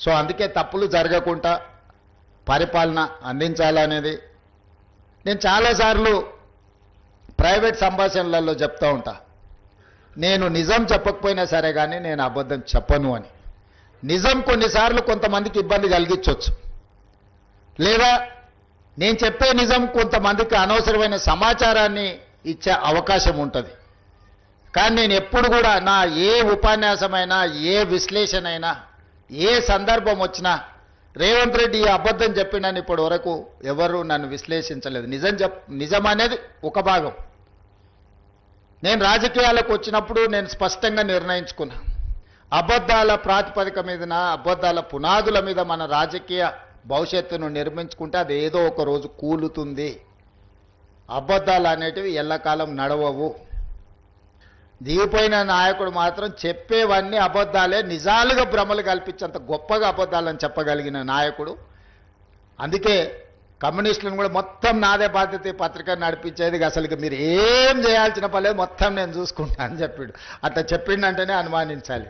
So అందుకే తప్పులు జరగకుండా పరిపాలన అందించాలనేది నేను చాలాసార్లు ప్రైవేట్ సంభాషణలలో చెప్తూ ఉంటా. నేను నిజం చెప్పకపోయినా సరే కానీ నేను అబద్ధం చెప్పను అని. నిజం కొన్నిసార్లు కొంతమందికి ఇబ్బంది కలిగించవచ్చు, లేదా నేను చెప్పే నిజం కొంతమందికి అనవసరమైన సమాచారాన్ని ఇచ్చే అవకాశం ఉంటుంది. కానీ నేను ఎప్పుడు కూడా నా ఏ ఉపన్యాసమైనా, ఏ విశ్లేషణ అయినా, ఏ సందర్భం వచ్చినా రేవంత్ రెడ్డి ఈ అబద్ధం చెప్పిండని ఇప్పటి వరకు ఎవరు నన్ను విశ్లేషించలేదు. నిజం అనేది ఒక భాగం. నేను రాజకీయాలకు వచ్చినప్పుడు నేను స్పష్టంగా నిర్ణయించుకున్నా, అబద్ధాల ప్రాతిపదిక మీదన, అబద్ధాల పునాదుల మీద మన రాజకీయ భవిష్యత్తును నిర్మించుకుంటే అది ఏదో ఒక రోజు కూలుతుంది. అబద్ధాలు అనేటివి ఎల్లకాలం నడవవు. దిగిపోయిన నాయకుడు మాత్రం చెప్పేవన్నీ అబద్ధాలే, నిజాలుగా భ్రమలు కల్పించేంత గొప్పగా అబద్ధాలని చెప్పగలిగిన నాయకుడు. అందుకే కమ్యూనిస్టులను కూడా మొత్తం నాదే బాధ్యత పత్రిక నడిపించేది, అసలు మీరు ఏం చేయాల్సిన పర్లేదు, మొత్తం నేను చూసుకుంటా అని చెప్పాడు. అట్లా చెప్పిండంటేనే అనుమానించాలి.